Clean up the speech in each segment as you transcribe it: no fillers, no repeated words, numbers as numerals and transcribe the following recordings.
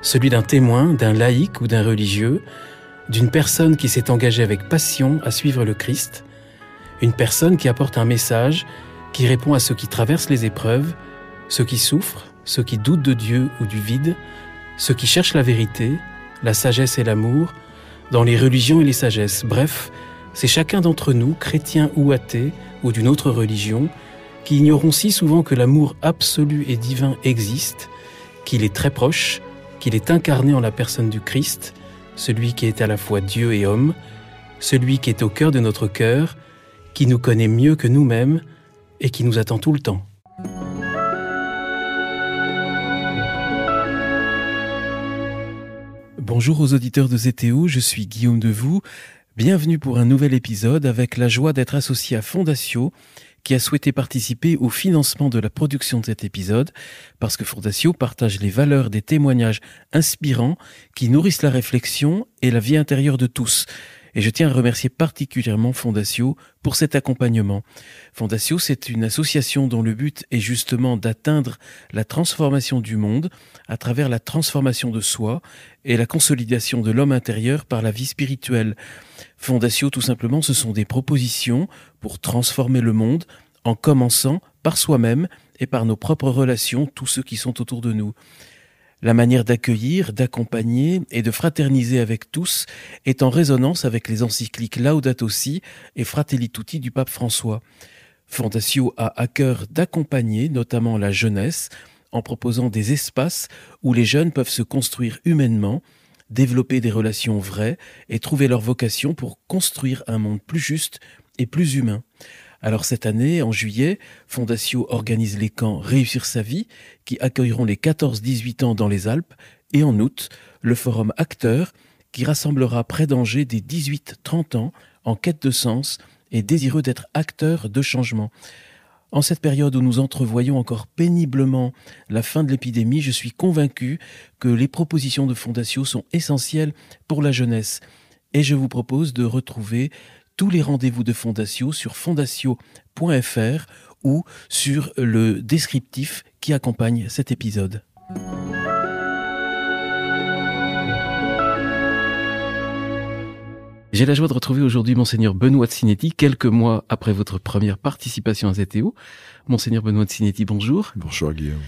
celui d'un témoin, d'un laïc ou d'un religieux, d'une personne qui s'est engagée avec passion à suivre le Christ, une personne qui apporte un message, qui répond à ceux qui traversent les épreuves, ceux qui souffrent, ceux qui doutent de Dieu ou du vide, ceux qui cherchent la vérité, la sagesse et l'amour, dans les religions et les sagesses. Bref, c'est chacun d'entre nous, chrétien ou athée, ou d'une autre religion, qui ignorons si souvent que l'amour absolu et divin existe, qu'il est très proche, qu'il est incarné en la personne du Christ, celui qui est à la fois Dieu et homme, celui qui est au cœur de notre cœur, qui nous connaît mieux que nous-mêmes et qui nous attend tout le temps. Bonjour aux auditeurs de ZTO, je suis Guillaume Devoux. Bienvenue pour un nouvel épisode avec la joie d'être associé à Fondatio, qui a souhaité participer au financement de la production de cet épisode, parce que Fondatio partage les valeurs des témoignages inspirants qui nourrissent la réflexion et la vie intérieure de tous. Et je tiens à remercier particulièrement Fondatio pour cet accompagnement. Fondatio, c'est une association dont le but est justement d'atteindre la transformation du monde à travers la transformation de soi et la consolidation de l'homme intérieur par la vie spirituelle. Fondatio, tout simplement, ce sont des propositions pour transformer le monde en commençant par soi-même et par nos propres relations, tous ceux qui sont autour de nous. La manière d'accueillir, d'accompagner et de fraterniser avec tous est en résonance avec les encycliques Laudato Si et Fratelli Tutti du pape François. Fondatio a à cœur d'accompagner notamment la jeunesse en proposant des espaces où les jeunes peuvent se construire humainement, développer des relations vraies et trouver leur vocation pour construire un monde plus juste et plus humain. Alors cette année, en juillet, Fondatio organise les camps Réussir sa vie, qui accueilleront les 14-18 ans dans les Alpes, et en août, le forum Acteurs, qui rassemblera près d'Angers des 18-30 ans en quête de sens et désireux d'être acteurs de changement. En cette période où nous entrevoyons encore péniblement la fin de l'épidémie, je suis convaincu que les propositions de Fondatio sont essentielles pour la jeunesse. Et je vous propose de retrouver tous les rendez-vous de Fondatio sur fondatio.fr ou sur le descriptif qui accompagne cet épisode. J'ai la joie de retrouver aujourd'hui Monseigneur Benoît de Sinetti, quelques mois après votre première participation à ZTO. Monseigneur Benoît de Sinetti, bonjour. Bonjour Guillaume.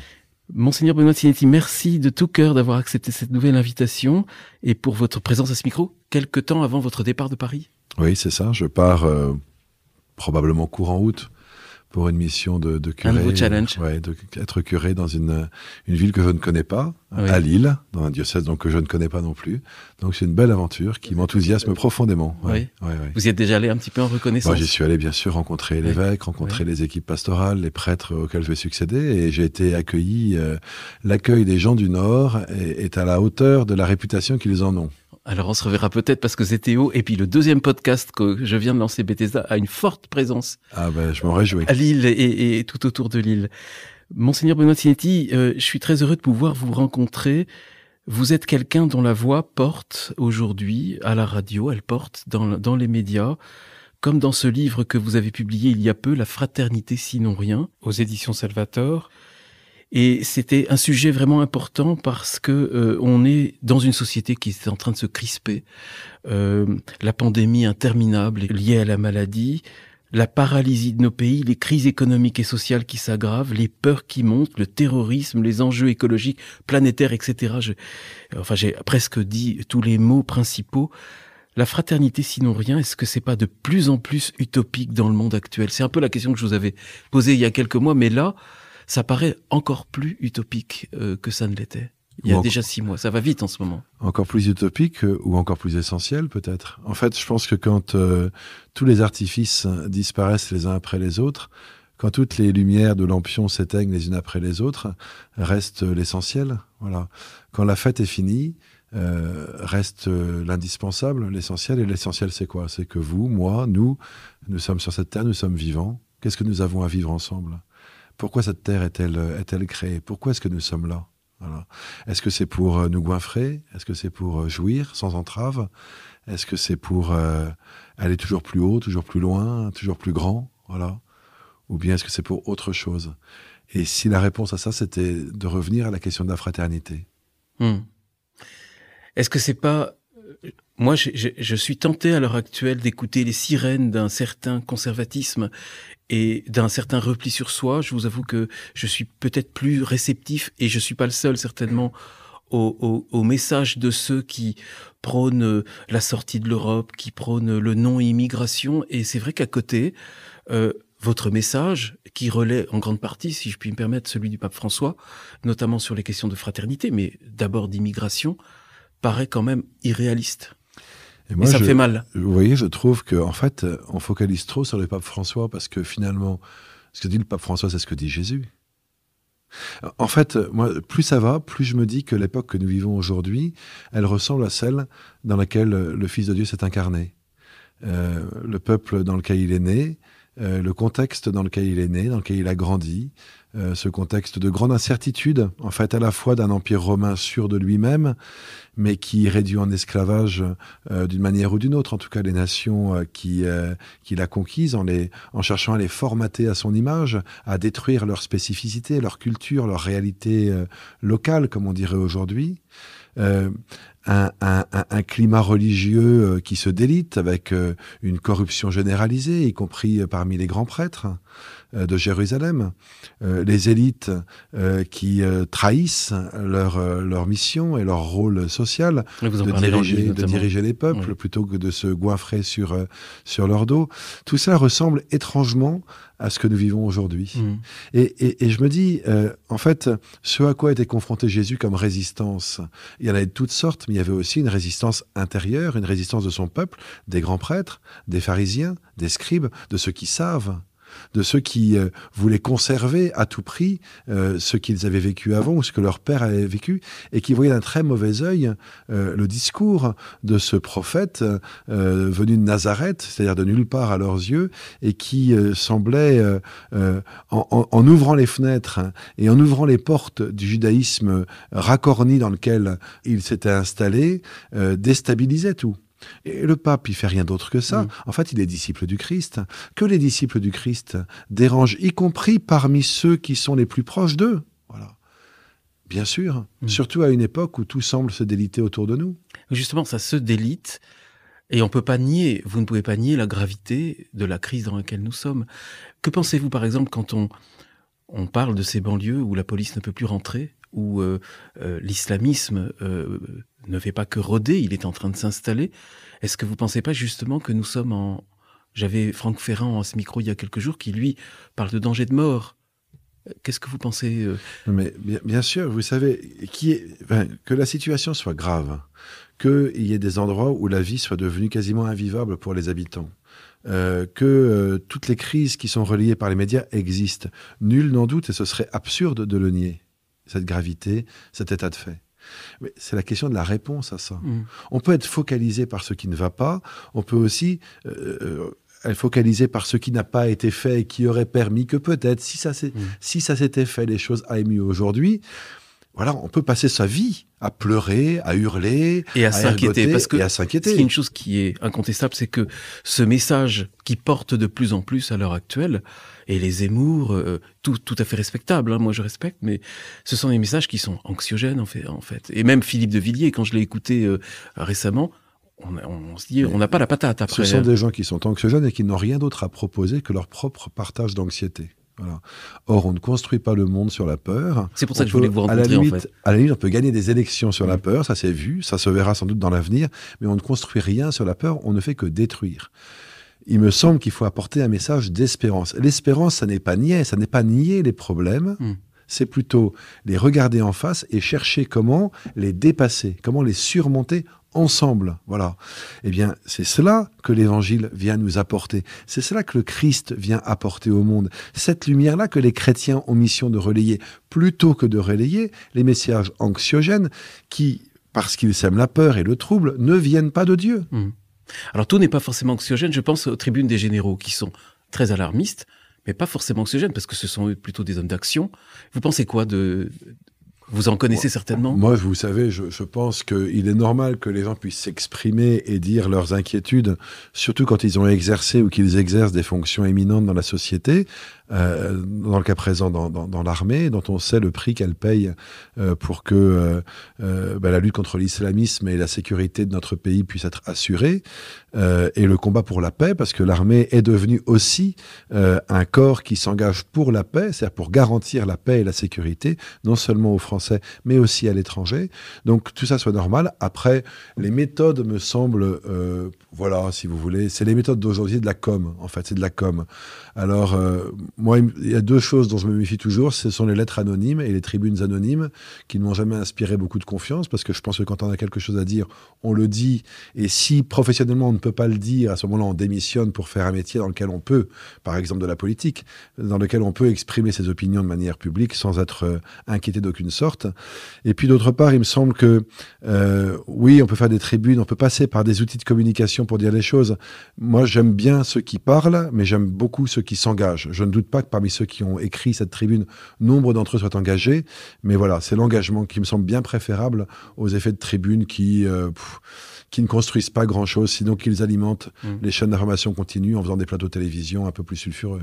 Monseigneur Benoît de Sinetti, merci de tout cœur d'avoir accepté cette nouvelle invitation et pour votre présence à ce micro, quelque temps avant votre départ de Paris. Oui, c'est ça. Je pars probablement courant août pour une mission de curé. Un nouveau challenge. Être curé dans une ville que je ne connais pas, oui. À Lille, dans un diocèse donc, que je ne connais pas non plus. Donc c'est une belle aventure qui m'enthousiasme profondément. Oui. Vous y êtes déjà allé un petit peu en reconnaissance? Moi, j'y suis allé bien sûr rencontrer l'évêque, rencontrer les équipes pastorales, les prêtres auxquels je vais succéder, et j'ai été accueilli. L'accueil des gens du Nord est à la hauteur de la réputation qu'ils en ont. Alors on se reverra peut-être parce que ZTO et puis le deuxième podcast que je viens de lancer, Bethesda, a une forte présence. Ah ben, je m'en réjouis. À Lille et tout autour de Lille. Monseigneur Benoît de Sinetti, je suis très heureux de pouvoir vous rencontrer. Vous êtes quelqu'un dont la voix porte aujourd'hui à la radio, elle porte dans les médias, comme dans ce livre que vous avez publié il y a peu, La fraternité sinon rien, aux éditions Salvator. Et c'était un sujet vraiment important parce que on est dans une société qui est en train de se crisper. La pandémie interminable liée à la maladie, la paralysie de nos pays, les crises économiques et sociales qui s'aggravent, les peurs qui montent, le terrorisme, les enjeux écologiques, planétaires, etc. J'ai presque dit tous les mots principaux. La fraternité sinon rien, est-ce que c'est pas de plus en plus utopique dans le monde actuel? C'est un peu la question que je vous avais posée il y a quelques mois, mais là, ça paraît encore plus utopique que ça ne l'était. Il y a déjà 6 mois. Ça va vite en ce moment. Encore plus utopique ou encore plus essentiel peut-être. En fait, je pense que quand tous les artifices disparaissent les uns après les autres, quand toutes les lumières de lampions s'éteignent les unes après les autres, reste l'essentiel. Voilà. Quand la fête est finie, reste l'indispensable, l'essentiel. Et l'essentiel, c'est quoi? C'est que vous, moi, nous sommes sur cette terre, nous sommes vivants. Qu'est-ce que nous avons à vivre ensemble? Pourquoi cette terre est-elle créée? Pourquoi est-ce que nous sommes là? Voilà. Est-ce que c'est pour nous goinfrer? Est-ce que c'est pour jouir sans entrave? Est-ce que c'est pour aller toujours plus haut, toujours plus loin, toujours plus grand? Voilà. Ou bien est-ce que c'est pour autre chose? Et si la réponse à ça, c'était de revenir à la question de la fraternité. Est-ce que c'est pas... Moi, je suis tenté à l'heure actuelle d'écouter les sirènes d'un certain conservatisme et d'un certain repli sur soi. Je vous avoue que je suis peut-être plus réceptif, et je suis pas le seul certainement, au message de ceux qui prônent la sortie de l'Europe, qui prônent le non-immigration. Et c'est vrai qu'à côté, votre message, qui relaie en grande partie, si je puis me permettre, celui du pape François, notamment sur les questions de fraternité, mais d'abord d'immigration, paraît quand même irréaliste. Et moi, ça me fait mal. Vous voyez, je trouve qu'en fait, on focalise trop sur le pape François, parce que finalement, ce que dit le pape François, c'est ce que dit Jésus. En fait, moi, plus ça va, plus je me dis que l'époque que nous vivons aujourd'hui, elle ressemble à celle dans laquelle le Fils de Dieu s'est incarné. Le peuple dans lequel il est né, le contexte dans lequel il est né, dans lequel il a grandi, ce contexte de grande incertitude, en fait, à la fois d'un empire romain sûr de lui-même, mais qui réduit en esclavage d'une manière ou d'une autre, en tout cas les nations qu'il a conquises, en cherchant à les formater à son image, à détruire leur spécificité, leur culture, leur réalité locale, comme on dirait aujourd'hui. Un climat religieux qui se délite, avec une corruption généralisée, y compris parmi les grands prêtres de Jérusalem, les élites qui trahissent leur mission et leur rôle social de diriger les peuples, plutôt que de se goinfrer sur leur dos. Tout ça ressemble étrangement à ce que nous vivons aujourd'hui. Et je me dis, en fait, ce à quoi était confronté Jésus comme résistance, il y en avait de toutes sortes, mais il y avait aussi une résistance intérieure, une résistance de son peuple, des grands prêtres, des pharisiens, des scribes, de ceux qui savent, de ceux qui voulaient conserver à tout prix ce qu'ils avaient vécu avant, ou ce que leur père avait vécu, et qui voyaient d'un très mauvais œil le discours de ce prophète venu de Nazareth, c'est-à-dire de nulle part à leurs yeux, et qui semblait, en ouvrant les fenêtres et en ouvrant les portes du judaïsme racorni dans lequel il s'était installé, déstabilisait tout. Et le pape, il fait rien d'autre que ça. En fait, il est disciple du Christ. Que les disciples du Christ dérangent, y compris parmi ceux qui sont les plus proches d'eux. Voilà. Bien sûr. Surtout à une époque où tout semble se déliter autour de nous. Justement, ça se délite. Et on peut pas nier, vous ne pouvez pas nier la gravité de la crise dans laquelle nous sommes. Que pensez-vous, par exemple, quand on parle de ces banlieues où la police ne peut plus rentrer, où l'islamisme ne fait pas que rôder, il est en train de s'installer. Est-ce que vous ne pensez pas justement que nous sommes en... J'avais Franck Ferrand à ce micro il y a quelques jours qui, lui, parle de danger de mort. Qu'est-ce que vous pensez Mais bien sûr, vous savez, que la situation soit grave, qu'il y ait des endroits où la vie soit devenue quasiment invivable pour les habitants, que toutes les crises qui sont relayées par les médias existent. Nul n'en doute, et ce serait absurde de le nier, cette gravité, cet état de fait. Mais c'est la question de la réponse à ça. On peut être focalisé par ce qui ne va pas, on peut aussi être focalisé par ce qui n'a pas été fait et qui aurait permis que peut-être, si ça s'était fait, les choses aillent mieux aujourd'hui. Voilà, on peut passer sa vie à pleurer, à hurler, et à s'inquiéter. Parce que et à s'inquiéter. Il y a une chose qui est incontestable, c'est que ce message qui porte de plus en plus à l'heure actuelle, et les Zemmour, tout à fait respectable, hein, moi je respecte, mais ce sont des messages qui sont anxiogènes en fait. Et même Philippe de Villiers, quand je l'ai écouté récemment, on se dit, on n'a pas la patate après. Ce sont des gens qui sont anxiogènes et qui n'ont rien d'autre à proposer que leur propre partage d'anxiété. Voilà. Or, on ne construit pas le monde sur la peur. C'est pour ça que je voulais vous rencontrer, en fait. À la limite, on peut gagner des élections sur la peur, ça s'est vu, ça se verra sans doute dans l'avenir, mais on ne construit rien sur la peur, on ne fait que détruire. Il me semble qu'il faut apporter un message d'espérance. L'espérance, ça n'est pas nier les problèmes, c'est plutôt les regarder en face et chercher comment les dépasser, comment les surmonter ensemble, voilà. Eh bien, c'est cela que l'Évangile vient nous apporter. C'est cela que le Christ vient apporter au monde. Cette lumière-là que les chrétiens ont mission de relayer, plutôt que de relayer les messages anxiogènes qui, parce qu'ils sèment la peur et le trouble, ne viennent pas de Dieu. Alors, tout n'est pas forcément anxiogène. Je pense aux tribunes des généraux qui sont très alarmistes, mais pas forcément anxiogènes, parce que ce sont plutôt des hommes d'action. Vous pensez quoi de Vous en connaissez certainement? Moi, vous savez, je pense qu'il est normal que les gens puissent s'exprimer et dire leurs inquiétudes, surtout quand ils ont exercé ou qu'ils exercent des fonctions éminentes dans la société. Dans le cas présent dans l'armée, dont on sait le prix qu'elle paye pour que la lutte contre l'islamisme et la sécurité de notre pays puisse être assurée, et le combat pour la paix, parce que l'armée est devenue aussi un corps qui s'engage pour la paix, c'est-à-dire pour garantir la paix et la sécurité, non seulement aux Français, mais aussi à l'étranger. Donc tout ça soit normal. Après, les méthodes me semblent, voilà, si vous voulez, c'est les méthodes d'aujourd'hui de la com, en fait, c'est de la com. Alors, moi, il y a deux choses dont je me méfie toujours, ce sont les lettres anonymes et les tribunes anonymes, qui ne m'ont jamais inspiré beaucoup de confiance, parce que je pense que quand on a quelque chose à dire, on le dit, et si professionnellement on ne peut pas le dire, à ce moment-là, on démissionne pour faire un métier dans lequel on peut, par exemple de la politique, dans lequel on peut exprimer ses opinions de manière publique sans être inquiété d'aucune sorte. Et puis d'autre part, il me semble que, oui, on peut faire des tribunes, on peut passer par des outils de communication pour dire les choses. Moi, j'aime bien ceux qui parlent, mais j'aime beaucoup ceux qui s'engagent. Je ne doute pas que parmi ceux qui ont écrit cette tribune, nombre d'entre eux soient engagés, mais voilà, c'est l'engagement qui me semble bien préférable aux effets de tribune qui ne construisent pas grand-chose, sinon qu'ils alimentent les chaînes d'information continue en faisant des plateaux de télévision un peu plus sulfureux.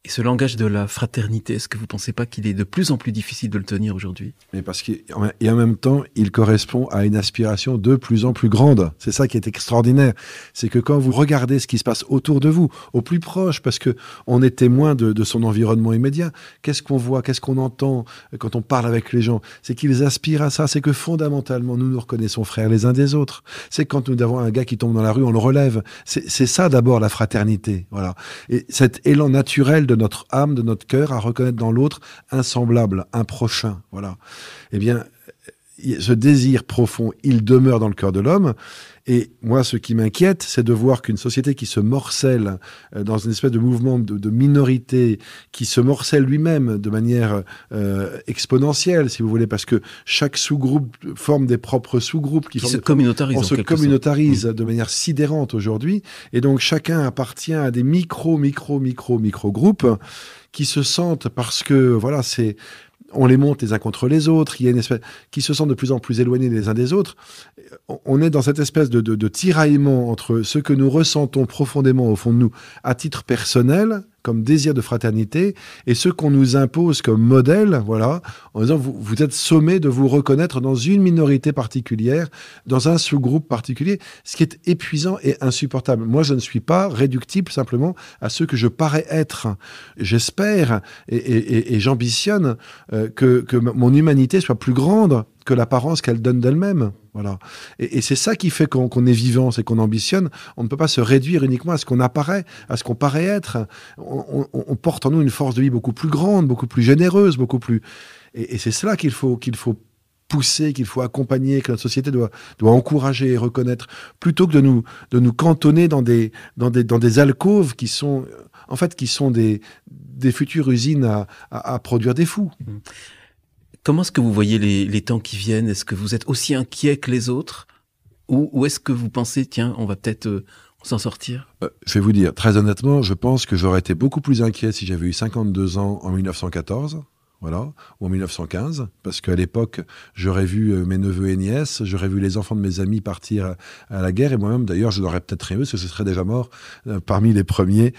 Et ce langage de la fraternité, est-ce que vous ne pensez pas qu'il est de plus en plus difficile de le tenir aujourd'hui? Mais parce qu'en même temps, il correspond à une aspiration de plus en plus grande. C'est ça qui est extraordinaire. C'est que quand vous regardez ce qui se passe autour de vous, au plus proche, parce que on est témoin de son environnement immédiat, qu'est-ce qu'on voit, qu'est-ce qu'on entend quand on parle avec les gens? C'est qu'ils aspirent à ça. C'est que fondamentalement, nous nous reconnaissons frères les uns des autres. C'est quand nous avons un gars qui tombe dans la rue, on le relève. C'est ça d'abord la fraternité. Voilà. Et cet élan naturel de notre âme, de notre cœur, à reconnaître dans l'autre un semblable, un prochain. Voilà. Eh bien, ce désir profond, il demeure dans le cœur de l'homme. Et moi, ce qui m'inquiète, c'est de voir qu'une société qui se morcelle dans une espèce de mouvement de minorité, qui se morcelle lui-même de manière exponentielle, si vous voulez, parce que chaque sous-groupe forme des propres sous-groupes. Qui se communautarisent. On se communautarise de manière sidérante aujourd'hui. Et donc, chacun appartient à des micro-groupes qui se sentent, parce que, voilà, on les monte les uns contre les autres, il y a une espèce qui se sentent de plus en plus éloignés les uns des autres. On est dans cette espèce de tiraillement entre ce que nous ressentons profondément au fond de nous à titre personnel, comme désir de fraternité, et ce qu'on nous impose comme modèle, voilà, en disant vous êtes sommé de vous reconnaître dans une minorité particulière, dans un sous-groupe particulier, ce qui est épuisant et insupportable. Moi, je ne suis pas réductible simplement à ce que je parais être. J'espère et j'ambitionne que mon humanité soit plus grande que l'apparence qu'elle donne d'elle-même. Voilà. Et c'est ça qui fait qu'on est vivant, c'est qu'on ambitionne. On ne peut pas se réduire uniquement à ce qu'on apparaît, à ce qu'on paraît être. On porte en nous une force de vie beaucoup plus grande, beaucoup plus généreuse, beaucoup plus... Et c'est cela qu'il faut pousser, qu'il faut accompagner, que notre société doit encourager et reconnaître, plutôt que de nous cantonner dans des alcôves qui sont des futures usines à produire des fous. Comment est-ce que vous voyez les temps qui viennent? Est-ce que vous êtes aussi inquiet que les autres? Ou est-ce que vous pensez, tiens, on va peut-être s'en sortir? Je vais vous dire, très honnêtement, je pense que j'aurais été beaucoup plus inquiet si j'avais eu 52 ans en 1914, voilà, ou en 1915, parce qu'à l'époque, j'aurais vu mes neveux et nièces, j'aurais vu les enfants de mes amis partir à la guerre, et moi-même, d'ailleurs, je l'aurais peut-être rêvé, parce que ce serait déjà mort parmi les premiers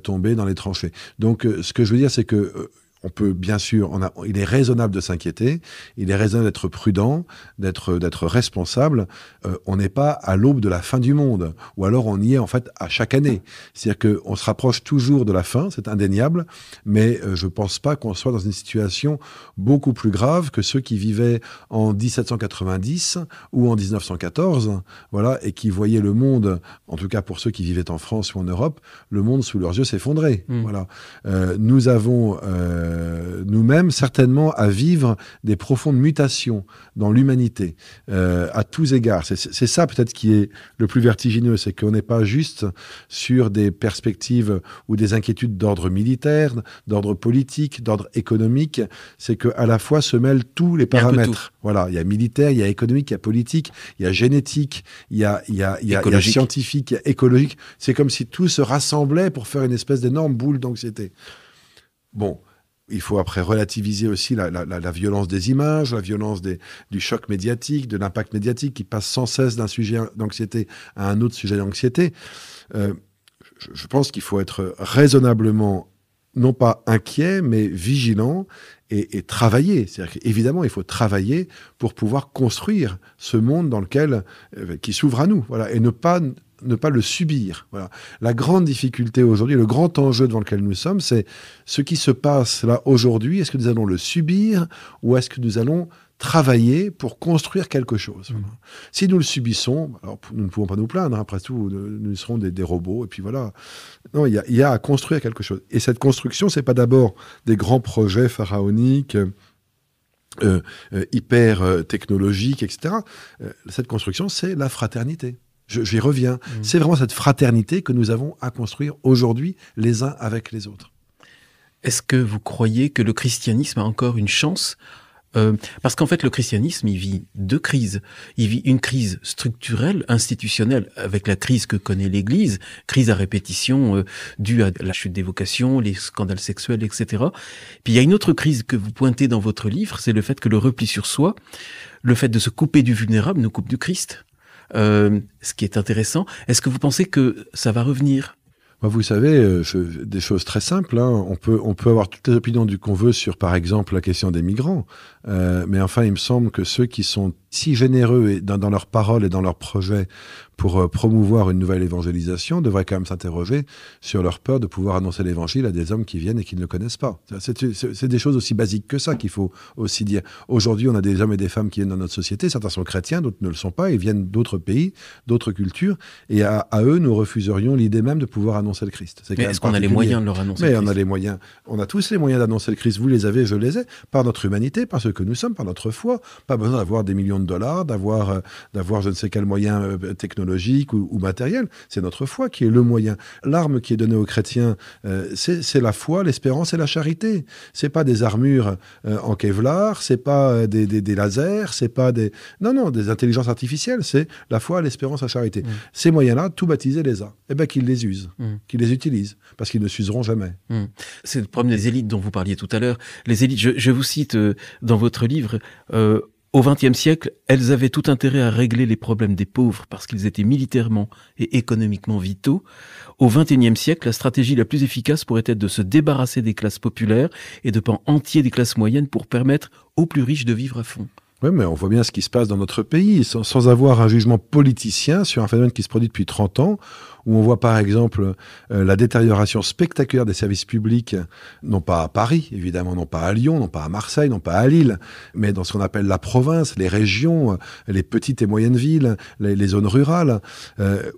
tombés dans les tranchées. Donc, ce que je veux dire, c'est que on peut, bien sûr, il est raisonnable de s'inquiéter, il est raisonnable d'être prudent, d'être responsable. On n'est pas à l'aube de la fin du monde, ou alors on y est en fait à chaque année. C'est-à-dire qu'on se rapproche toujours de la fin, c'est indéniable, mais je ne pense pas qu'on soit dans une situation beaucoup plus grave que ceux qui vivaient en 1790 ou en 1914, voilà, et qui voyaient le monde, en tout cas pour ceux qui vivaient en France ou en Europe, le monde sous leurs yeux s'effondrer. Voilà. Nous avons nous-mêmes certainement à vivre des profondes mutations dans l'humanité à tous égards. C'est ça peut-être qui est le plus vertigineux, c'est qu'on n'est pas juste sur des perspectives ou des inquiétudes d'ordre militaire, d'ordre politique, d'ordre économique, c'est qu'à la fois se mêlent tous les paramètres. Voilà, il y a militaire, il y a économique, il y a politique, il y a génétique, il y a scientifique, il y a écologique. C'est comme si tout se rassemblait pour faire une espèce d'énorme boule d'anxiété. Bon. Il faut après relativiser aussi la violence des images, la violence du choc médiatique, de l'impact médiatique qui passe sans cesse d'un sujet d'anxiété à un autre sujet d'anxiété. Je pense qu'il faut être raisonnablement, non pas inquiet, mais vigilant et travailler. C'est-à-dire qu'évidemment, il faut travailler pour pouvoir construire ce monde dans lequel, qui s'ouvre à nous, voilà, et ne pas le subir. Voilà. La grande difficulté aujourd'hui, le grand enjeu devant lequel nous sommes, c'est ce qui se passe là aujourd'hui. Est-ce que nous allons le subir ou est-ce que nous allons travailler pour construire quelque chose? Si nous le subissons, alors nous ne pouvons pas nous plaindre. Après tout, nous serons des robots. Et puis voilà. Non, il y a à construire quelque chose. Et cette construction, c'est pas d'abord des grands projets pharaoniques, hyper technologiques, etc. Cette construction, c'est la fraternité. J'y reviens. C'est vraiment cette fraternité que nous avons à construire aujourd'hui, les uns avec les autres. Est-ce que vous croyez que le christianisme a encore une chance ? Parce qu'en fait, le christianisme, il vit deux crises. Il vit une crise structurelle, institutionnelle, avec la crise que connaît l'Église, crise à répétition due à la chute des vocations, les scandales sexuels, etc. Puis il y a une autre crise que vous pointez dans votre livre, c'est le fait que le repli sur soi, le fait de se couper du vulnérable, nous coupe du Christ. Ce qui est intéressant. Est-ce que vous pensez que ça va revenir ? Vous savez, des choses très simples. Hein. On peut avoir toutes les opinions qu'on veut sur, par exemple, la question des migrants. Mais enfin, il me semble que ceux qui sont si généreux dans leurs paroles et dans leurs projets pour promouvoir une nouvelle évangélisation devraient quand même s'interroger sur leur peur de pouvoir annoncer l'évangile à des hommes qui viennent et qui ne le connaissent pas. C'est des choses aussi basiques que ça qu'il faut aussi dire. Aujourd'hui, on a des hommes et des femmes qui viennent dans notre société. Certains sont chrétiens, d'autres ne le sont pas. Ils viennent d'autres pays, d'autres cultures. Et à eux, nous refuserions l'idée même de pouvoir annoncer le Christ. Mais est-ce qu'on a les moyens de leur annoncer le Christ ? Mais on a les moyens. On a tous les moyens d'annoncer le Christ. Vous les avez, je les ai. Par notre humanité, par ce que nous sommes, par notre foi. Pas besoin d'avoir des millions de dollars, d'avoir je ne sais quel moyen technologique ou matériel. C'est notre foi qui est le moyen. L'arme qui est donnée aux chrétiens, c'est la foi, l'espérance et la charité. C'est pas des armures en Kevlar, c'est pas des lasers, c'est pas des intelligences artificielles. C'est la foi, l'espérance, la charité. Ces moyens-là, tout baptisé les a. Eh bien, qu'ils les usent, qu'ils les utilisent, parce qu'ils ne s'useront jamais. C'est le problème des élites dont vous parliez tout à l'heure. Les élites, je vous cite dans votre livre, au XXe siècle, elles avaient tout intérêt à régler les problèmes des pauvres parce qu'ils étaient militairement et économiquement vitaux. Au XXIe siècle, la stratégie la plus efficace pourrait être de se débarrasser des classes populaires et de pans entiers des classes moyennes pour permettre aux plus riches de vivre à fond. Oui, mais on voit bien ce qui se passe dans notre pays, sans avoir un jugement politicien sur un phénomène qui se produit depuis 30 ans, où on voit par exemple la détérioration spectaculaire des services publics, non pas à Paris, évidemment, non pas à Lyon, non pas à Marseille, non pas à Lille, mais dans ce qu'on appelle la province, les régions, les petites et moyennes villes, les zones rurales.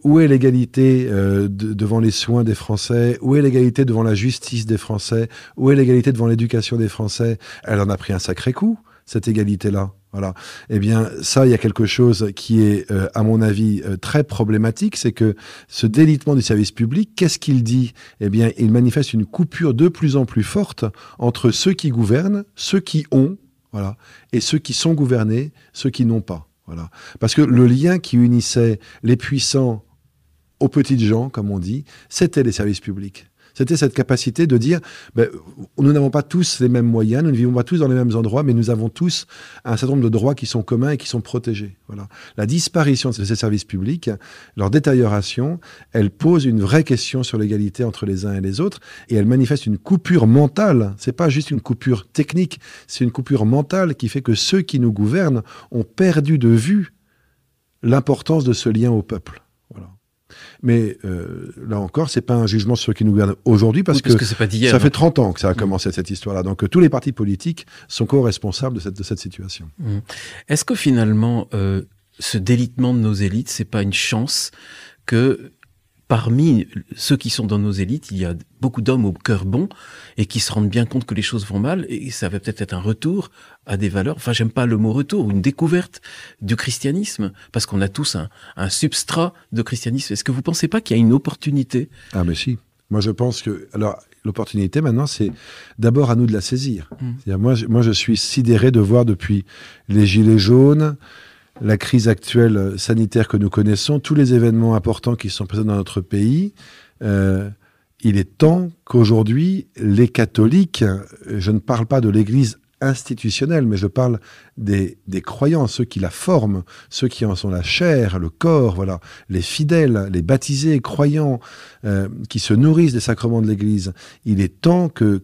Où est l'égalité devant les soins des Français ? Où est l'égalité devant la justice des Français ? Où est l'égalité devant l'éducation des Français ? Elle en a pris un sacré coup, cette égalité-là. Voilà. Eh bien, ça, il y a quelque chose qui est, à mon avis, très problématique, c'est que ce délitement du service public, qu'est-ce qu'il dit ? Eh bien, il manifeste une coupure de plus en plus forte entre ceux qui gouvernent, ceux qui ont, voilà, et ceux qui sont gouvernés, ceux qui n'ont pas. Voilà. Parce que le lien qui unissait les puissants aux petites gens, comme on dit, c'était les services publics. C'était cette capacité de dire, nous n'avons pas tous les mêmes moyens, nous ne vivons pas tous dans les mêmes endroits, mais nous avons tous un certain nombre de droits qui sont communs et qui sont protégés. Voilà. La disparition de ces services publics, leur détérioration, elle pose une vraie question sur l'égalité entre les uns et les autres, et elle manifeste une coupure mentale. C'est pas juste une coupure technique, c'est une coupure mentale qui fait que ceux qui nous gouvernent ont perdu de vue l'importance de ce lien au peuple. Voilà. Mais là encore, c'est pas un jugement sur ceux qui nous gouvernent aujourd'hui, parce que c'est pas d'hier, ça fait 30 ans que ça a commencé cette histoire-là. Donc tous les partis politiques sont co-responsables de cette situation. Est-ce que finalement, ce délitement de nos élites, c'est pas une chance que parmi ceux qui sont dans nos élites, il y a beaucoup d'hommes au cœur bon et qui se rendent bien compte que les choses vont mal, et ça va peut-être être un retour à des valeurs, enfin j'aime pas le mot retour, une découverte du christianisme, parce qu'on a tous un substrat de christianisme. Est-ce que vous pensez pas qu'il y a une opportunité ? Ah mais si, moi je pense que... Alors l'opportunité maintenant, c'est d'abord à nous de la saisir. C'est-à-dire, moi je suis sidéré de voir depuis les Gilets jaunes, la crise actuelle sanitaire que nous connaissons, tous les événements importants qui sont présents dans notre pays, il est temps qu'aujourd'hui, les catholiques, je ne parle pas de l'Église institutionnelle, mais je parle des croyants, ceux qui la forment, ceux qui en sont la chair, le corps, voilà, les fidèles, les baptisés, croyants, qui se nourrissent des sacrements de l'Église. Il est temps que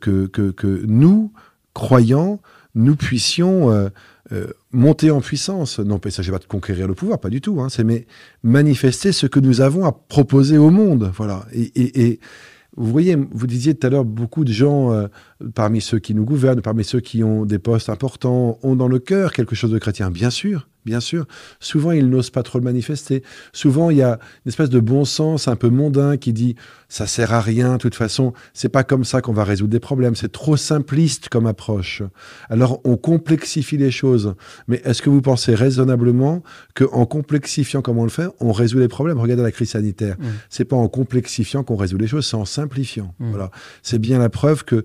nous, croyants, nous puissions monter en puissance. Non, il ne s'agit pas de conquérir le pouvoir, pas du tout, hein, mais manifester ce que nous avons à proposer au monde. Voilà. Et vous voyez, vous disiez tout à l'heure, beaucoup de gens, parmi ceux qui nous gouvernent, parmi ceux qui ont des postes importants, ont dans le cœur quelque chose de chrétien. Bien sûr, bien sûr. Souvent, ils n'osent pas trop le manifester. Souvent, il y a une espèce de bon sens un peu mondain qui dit « ça sert à rien, de toute façon, c'est pas comme ça qu'on va résoudre des problèmes, c'est trop simpliste comme approche ». Alors, on complexifie les choses. Mais est-ce que vous pensez raisonnablement qu'en complexifiant comme on le fait, on résout les problèmes? Regardez la crise sanitaire. C'est pas en complexifiant qu'on résout les choses, c'est en simplifiant. Voilà. C'est bien la preuve que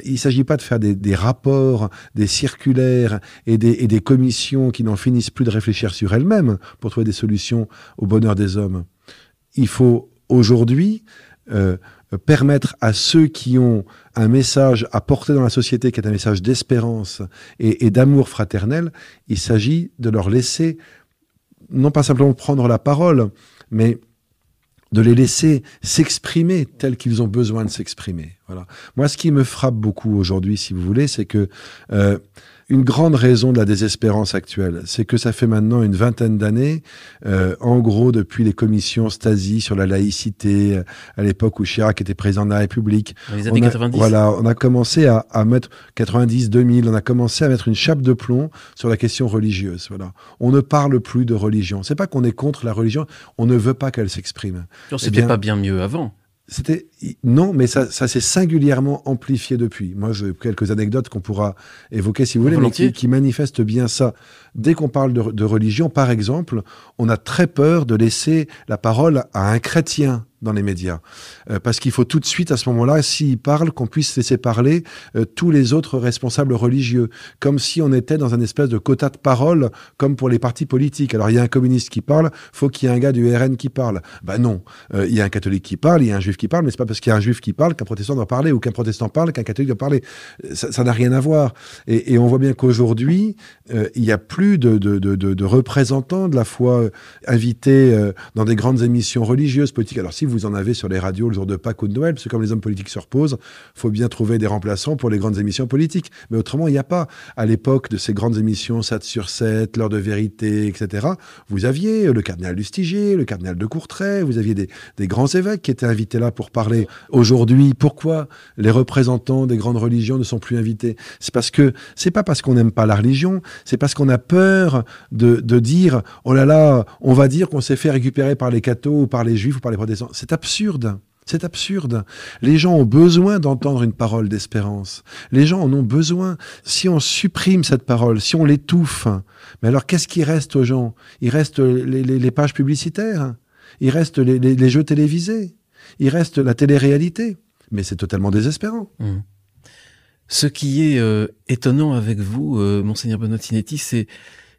il ne s'agit pas de faire des rapports, des circulaires et des commissions qui n'en finissent plus de réfléchir sur elles-mêmes pour trouver des solutions au bonheur des hommes. Il faut aujourd'hui permettre à ceux qui ont un message à porter dans la société, qui est un message d'espérance et d'amour fraternel, il s'agit de leur laisser, non pas simplement prendre la parole, mais de les laisser s'exprimer tels qu'ils ont besoin de s'exprimer. Voilà. Moi, ce qui me frappe beaucoup aujourd'hui, si vous voulez, c'est que une grande raison de la désespérance actuelle, c'est que ça fait maintenant une vingtaine d'années, en gros depuis les commissions Stasi sur la laïcité, à l'époque où Chirac était président de la République. Dans les années 90. Voilà, on a commencé à mettre, 90, 2000, on a commencé à mettre une chape de plomb sur la question religieuse. Voilà. On ne parle plus de religion. C'est pas qu'on est contre la religion, on ne veut pas qu'elle s'exprime. C'était pas bien mieux avant. Non, mais ça s'est singulièrement amplifié depuis. Moi, j'ai quelques anecdotes qu'on pourra évoquer si vous voulez, mais qui manifestent bien ça. Dès qu'on parle de religion, par exemple, on a très peur de laisser la parole à un chrétien dans les médias. Parce qu'il faut tout de suite, à ce moment-là, s'il parle, qu'on puisse laisser parler tous les autres responsables religieux. Comme si on était dans un espèce de quota de parole, comme pour les partis politiques. Alors, il y a un communiste qui parle, faut qu'il y ait un gars du RN qui parle. Ben non. Il y a un catholique qui parle, il y a un juif qui parle, mais c'est pas parce qu'il y a un juif qui parle qu'un protestant doit parler, ou qu'un protestant parle qu'un catholique doit parler. Ça n'a rien à voir. Et on voit bien qu'aujourd'hui, il n'y a plus de représentants de la foi invités dans des grandes émissions religieuses, politiques. Alors, si vous en avez sur les radios le jour de Pâques ou de Noël, parce que comme les hommes politiques se reposent, il faut bien trouver des remplaçants pour les grandes émissions politiques. Mais autrement, il n'y a pas. À l'époque de ces grandes émissions, 7 sur 7, L'heure de vérité, etc., vous aviez le cardinal Lustiger, le cardinal de Courtrai, vous aviez des grands évêques qui étaient invités là pour parler. Aujourd'hui, pourquoi les représentants des grandes religions ne sont plus invités? C'est pas parce qu'on n'aime pas la religion, c'est parce qu'on a peur de dire « Oh là là, on va dire qu'on s'est fait récupérer par les cathos ou par les juifs ou par les protestants ». C'est absurde. C'est absurde. Les gens ont besoin d'entendre une parole d'espérance. Les gens en ont besoin. Si on supprime cette parole, si on l'étouffe, mais alors qu'est-ce qui reste aux gens? Il reste les pages publicitaires. Il reste les jeux télévisés. Il reste la télé-réalité. Mais c'est totalement désespérant. Ce qui est étonnant avec vous, Monseigneur Bonatinetti,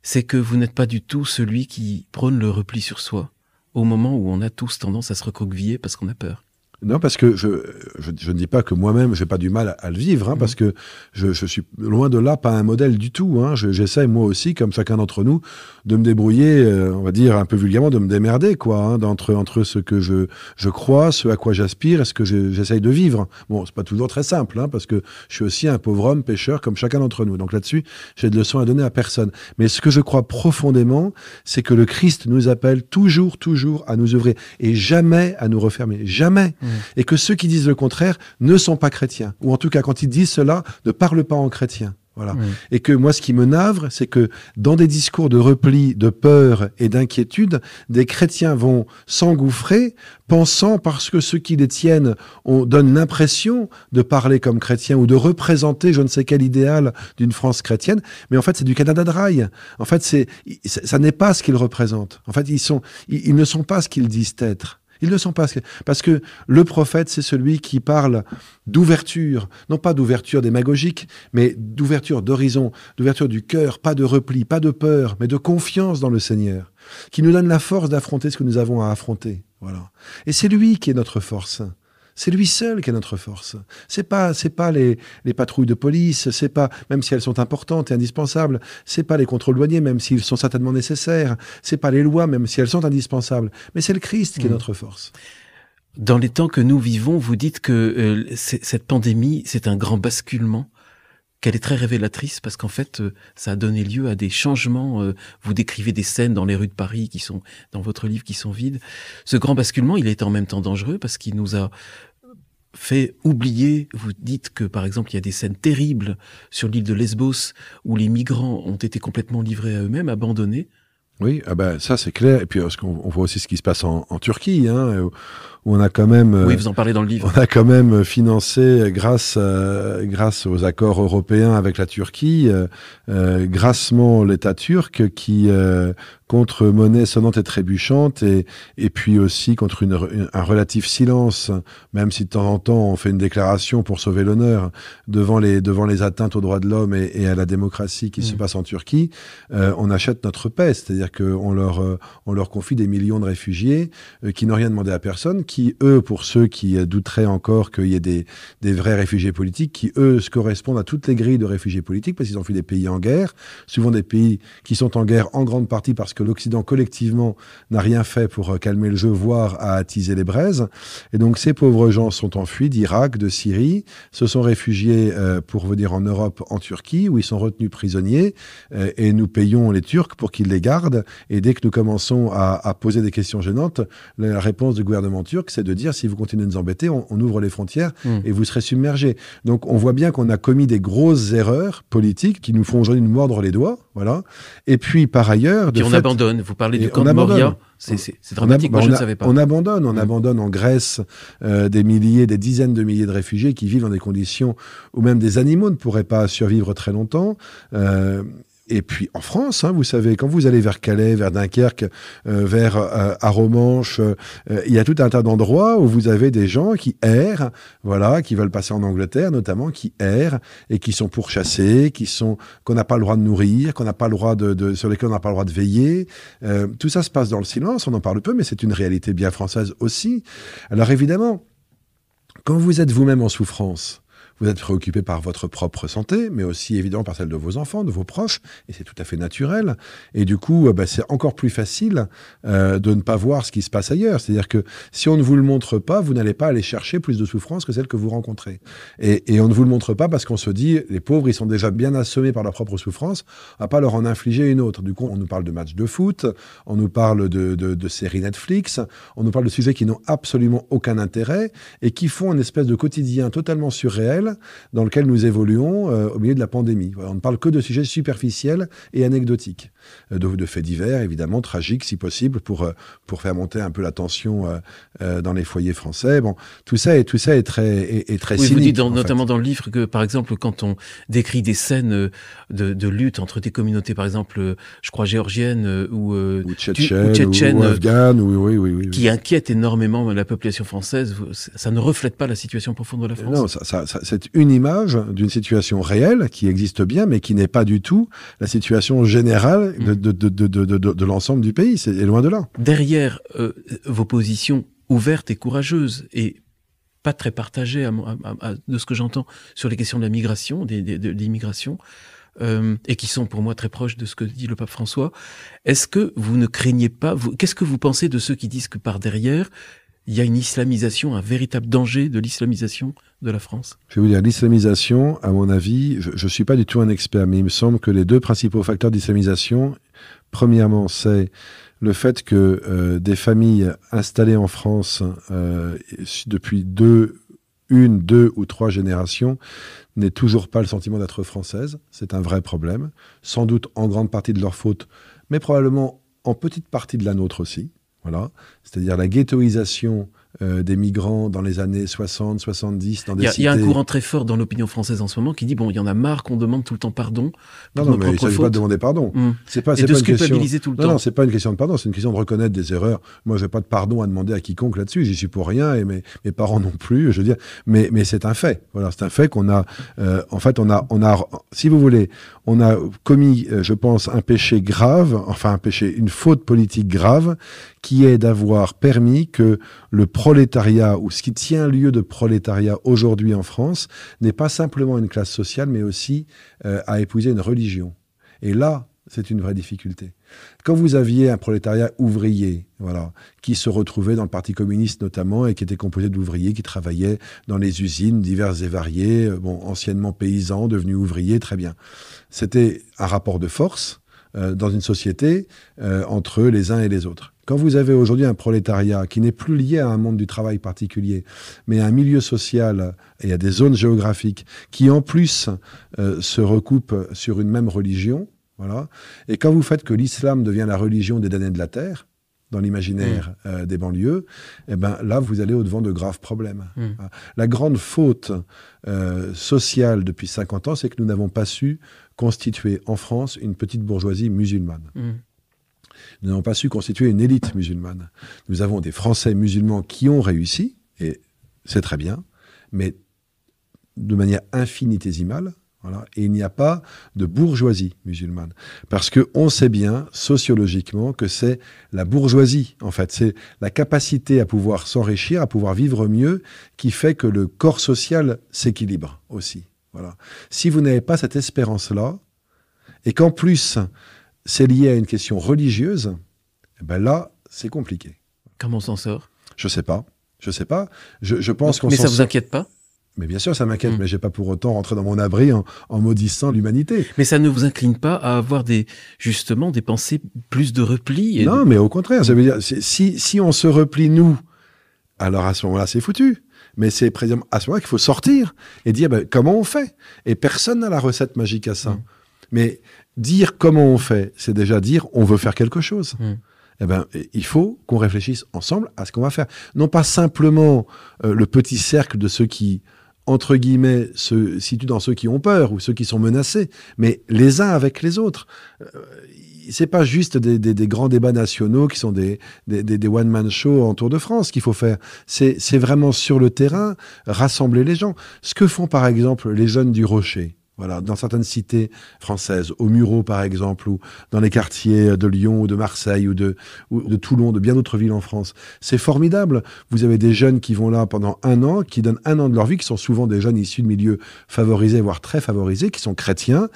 c'est que vous n'êtes pas du tout celui qui prône le repli sur soi, au moment où on a tous tendance à se recroqueviller parce qu'on a peur. Non, parce que je ne dis pas que moi-même, j'ai pas du mal à le vivre, parce que je suis loin de là, pas un modèle du tout. J'essaie, moi aussi, comme chacun d'entre nous, de me débrouiller, on va dire un peu vulgairement, de me démerder, entre ce que je crois, ce à quoi j'aspire et ce que j'essaye de vivre. Bon, c'est pas toujours très simple, parce que je suis aussi un pauvre homme pécheur comme chacun d'entre nous. Donc là-dessus, j'ai de leçons à donner à personne. Mais ce que je crois profondément, c'est que le Christ nous appelle toujours à nous ouvrir et jamais à nous refermer. Jamais. Et que ceux qui disent le contraire ne sont pas chrétiens. Ou en tout cas, quand ils disent cela, ne parlent pas en chrétien. Voilà. Et que moi, ce qui me navre, c'est que dans des discours de repli, de peur et d'inquiétude, des chrétiens vont s'engouffrer, pensant, parce que ceux qui les tiennent donnent l'impression de parler comme chrétiens ou de représenter je ne sais quel idéal d'une France chrétienne, mais en fait, c'est du Canada Dry. En fait, ça n'est pas ce qu'ils représentent. En fait, ils ne sont pas ce qu'ils disent être. Ils ne sont pas. Parce que le prophète, c'est celui qui parle d'ouverture, non pas d'ouverture démagogique, mais d'ouverture d'horizon, d'ouverture du cœur, pas de repli, pas de peur, mais de confiance dans le Seigneur, qui nous donne la force d'affronter ce que nous avons à affronter. Voilà. Et c'est lui qui est notre force. C'est lui seul qui est notre force. C'est pas les patrouilles de police, c'est pas, même si elles sont importantes et indispensables, c'est pas les contrôles douaniers, même s'ils sont certainement nécessaires, c'est pas les lois, même si elles sont indispensables, mais c'est le Christ qui est notre force. Dans les temps que nous vivons, vous dites que cette pandémie, c'est un grand basculement, qu'elle est très révélatrice parce qu'en fait, ça a donné lieu à des changements. Vous décrivez des scènes dans les rues de Paris qui sont, dans votre livre, qui sont vides. Ce grand basculement, il est en même temps dangereux parce qu'il nous a fait oublier. Vous dites que, par exemple, il y a des scènes terribles sur l'île de Lesbos où les migrants ont été complètement livrés à eux-mêmes, abandonnés. Oui, ça c'est clair. Et puis parce qu'on voit aussi ce qui se passe en Turquie, où on a quand même. Oui, vous en parlez dans le livre. On a quand même financé grâce aux accords européens avec la Turquie, grassement l'État turc qui contre monnaie sonnante et trébuchante et puis aussi contre un relatif silence, même si de temps en temps on fait une déclaration pour sauver l'honneur devant les atteintes aux droits de l'homme et à la démocratie qui se passe en Turquie, on achète notre paix, c'est-à-dire qu'on leur confie des millions de réfugiés qui n'ont rien demandé à personne, qui eux, pour ceux qui douteraient encore qu'il y ait des vrais réfugiés politiques, qui eux se correspondent à toutes les grilles de réfugiés politiques parce qu'ils ont fui des pays en guerre, souvent des pays qui sont en guerre en grande partie parce que l'Occident collectivement n'a rien fait pour calmer le jeu, voire à attiser les braises. Et donc ces pauvres gens sont enfuis d'Irak, de Syrie, se sont réfugiés pour venir en Europe, en Turquie, où ils sont retenus prisonniers, et nous payons les Turcs pour qu'ils les gardent. Et dès que nous commençons à poser des questions gênantes, la réponse du gouvernement turc, c'est de dire si vous continuez de nous embêter, on ouvre les frontières et vous serez submergés. Donc on voit bien qu'on a commis des grosses erreurs politiques qui nous font aujourd'hui nous mordre les doigts, voilà. Et puis par ailleurs, on abandonne. Vous parlez du camp de Moria. C'est dramatique. Moi, je ne savais pas. On abandonne en Grèce des dizaines de milliers de réfugiés qui vivent dans des conditions où même des animaux ne pourraient pas survivre très longtemps. Et puis en France, vous savez, quand vous allez vers Calais, vers Dunkerque, vers Arromanches, il y a tout un tas d'endroits où vous avez des gens qui errent, voilà, qui veulent passer en Angleterre notamment, qui errent et qui sont pourchassés, qu'on n'a pas le droit de nourrir, qu'on n'a pas le droit sur lesquels on n'a pas le droit de veiller. Tout ça se passe dans le silence, on en parle peu, mais c'est une réalité bien française aussi. Alors évidemment, quand vous êtes vous-même en souffrance, vous êtes préoccupé par votre propre santé, mais aussi évidemment par celle de vos enfants, de vos proches, et c'est tout à fait naturel. Et du coup, c'est encore plus facile de ne pas voir ce qui se passe ailleurs. C'est-à-dire que si on ne vous le montre pas, vous n'allez pas aller chercher plus de souffrance que celle que vous rencontrez. Et on ne vous le montre pas parce qu'on se dit, les pauvres, ils sont déjà bien assommés par leur propre souffrance, on va pas leur en infliger une autre. Du coup, on nous parle de matchs de foot, on nous parle de séries Netflix, on nous parle de sujets qui n'ont absolument aucun intérêt et qui font une espèce de quotidien totalement surréel dans lequel nous évoluons au milieu de la pandémie. Voilà, on ne parle que de sujets superficiels et anecdotiques, de faits divers, évidemment, tragiques si possible, pour faire monter un peu la tension dans les foyers français. Bon, tout ça est très cynique. Vous dites notamment dans le livre que, par exemple, quand on décrit des scènes de lutte entre des communautés, par exemple, je crois géorgiennes ou tchétchènes, ou afghanes, oui. qui inquiètent énormément la population française, ça ne reflète pas la situation profonde de la France. Non, c'est une image d'une situation réelle qui existe bien, mais qui n'est pas du tout la situation générale de l'ensemble du pays. C'est loin de là. Derrière vos positions ouvertes et courageuses, et pas très partagées de ce que j'entends sur les questions de la migration, de l'immigration, et qui sont pour moi très proches de ce que dit le pape François, est-ce que vous ne craignez pas, qu'est-ce que vous pensez de ceux qui disent que par derrière, il y a une islamisation, un véritable danger de l'islamisation de la France? Je vais vous dire, l'islamisation, à mon avis, je ne suis pas du tout un expert, mais il me semble que les deux principaux facteurs d'islamisation, premièrement, c'est le fait que des familles installées en France depuis une, deux ou trois générations n'aient toujours pas le sentiment d'être françaises. C'est un vrai problème, sans doute en grande partie de leur faute, mais probablement en petite partie de la nôtre aussi. Voilà, c'est-à-dire la ghettoisation des migrants dans les années 60, 70, dans des cités. Il y a un courant très fort dans l'opinion française en ce moment qui dit, bon, il y en a marre qu'on demande tout le temps pardon. Non, mais il ne s'agit pas de demander pardon. C'est pas une question... tout le temps. Non, c'est pas une question de pardon, c'est une question de reconnaître des erreurs. Moi, je n'ai pas de pardon à demander à quiconque là-dessus, j'y suis pour rien, et mes parents non plus, je veux dire. Mais c'est un fait. Voilà, c'est un fait qu'on a, en fait, on a, si vous voulez, on a commis, je pense, un péché grave, une faute politique grave, qui est d'avoir permis que le prolétariat, ou ce qui tient lieu de prolétariat aujourd'hui en France, n'est pas simplement une classe sociale, mais aussi à épouser une religion. Et là, c'est une vraie difficulté. Quand vous aviez un prolétariat ouvrier, voilà, qui se retrouvait dans le Parti communiste notamment, et qui était composé d'ouvriers qui travaillaient dans les usines diverses et variées, anciennement paysans, devenus ouvriers, très bien. C'était un rapport de force dans une société entre les uns et les autres. Quand vous avez aujourd'hui un prolétariat qui n'est plus lié à un monde du travail particulier, mais à un milieu social et à des zones géographiques qui en plus se recoupent sur une même religion, voilà. Et quand vous faites que l'islam devient la religion des damnés de la terre, dans l'imaginaire des banlieues, eh ben, là, vous allez au-devant de graves problèmes. La grande faute sociale depuis 50 ans, c'est que nous n'avons pas su constituer en France une petite bourgeoisie musulmane. Nous n'avons pas su constituer une élite musulmane. Nous avons des Français musulmans qui ont réussi, et c'est très bien, mais de manière infinitésimale. Voilà. Et il n'y a pas de bourgeoisie musulmane. Parce qu'on sait bien, sociologiquement, que c'est la bourgeoisie, en fait. C'est la capacité à pouvoir s'enrichir, à pouvoir vivre mieux, qui fait que le corps social s'équilibre aussi. Voilà. Si vous n'avez pas cette espérance-là, et qu'en plus, c'est lié à une question religieuse, eh ben là, c'est compliqué. Comment on s'en sort ? Je sais pas. Je pense qu'on Mais s'en ça vous inquiète pas ? Mais bien sûr, ça m'inquiète, mais je n'ai pas pour autant rentré dans mon abri en maudissant l'humanité. Mais ça ne vous incline pas à avoir justement des pensées plus de repli Non, mais au contraire, ça veut dire, si on se replie, nous, alors à ce moment-là, c'est foutu. Mais c'est précisément à ce moment-là qu'il faut sortir et dire comment on fait. Et personne n'a la recette magique à ça. Mais dire comment on fait, c'est déjà dire on veut faire quelque chose. Eh ben, il faut qu'on réfléchisse ensemble à ce qu'on va faire. Non pas simplement le petit cercle de ceux qui, entre guillemets, se situent dans ceux qui ont peur ou ceux qui sont menacés, mais les uns avec les autres. C'est pas juste des grands débats nationaux qui sont des one-man shows en Tour de France qu'il faut faire. C'est vraiment sur le terrain, rassembler les gens. Ce que font par exemple les jeunes du Rocher. Voilà, dans certaines cités françaises, au Mureaux par exemple, ou dans les quartiers de Lyon ou de Marseille ou de Toulon, de bien d'autres villes en France. C'est formidable. Vous avez des jeunes qui vont là pendant 1 an, qui donnent 1 an de leur vie, qui sont souvent des jeunes issus de milieux favorisés, voire très favorisés, qui sont chrétiens,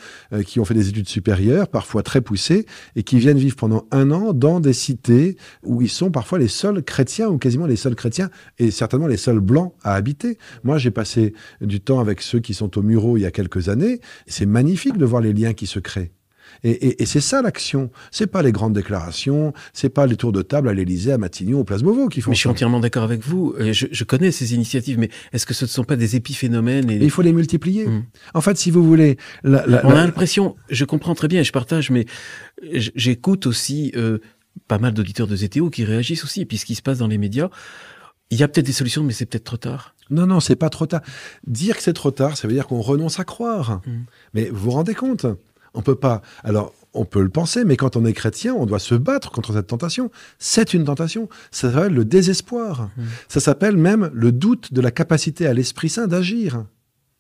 qui ont fait des études supérieures, parfois très poussées, et qui viennent vivre pendant 1 an dans des cités où ils sont parfois les seuls chrétiens, ou quasiment les seuls chrétiens, et certainement les seuls blancs à habiter. Moi, j'ai passé du temps avec ceux qui sont au Mureaux il y a quelques années. C'est magnifique de voir les liens qui se créent. Et c'est ça l'action. C'est pas les grandes déclarations, c'est pas les tours de table à l'Élysée, à Matignon, au Place Beauvau qui font ça. Mais je suis entièrement d'accord avec vous. Je connais ces initiatives, mais est-ce que ce ne sont pas des épiphénomènes Il faut les multiplier. En fait, si vous voulez... On a l'impression, je comprends très bien et je partage, mais j'écoute aussi pas mal d'auditeurs de ZTO qui réagissent aussi. Et puis ce qui se passe dans les médias, il y a peut-être des solutions, mais c'est peut-être trop tard. Non, c'est pas trop tard. Dire que c'est trop tard, ça veut dire qu'on renonce à croire. Mais vous vous rendez compte ? On peut pas... Alors, on peut le penser, mais quand on est chrétien, on doit se battre contre cette tentation. C'est une tentation. Ça s'appelle le désespoir. Ça s'appelle même le doute de la capacité à l'Esprit Saint d'agir.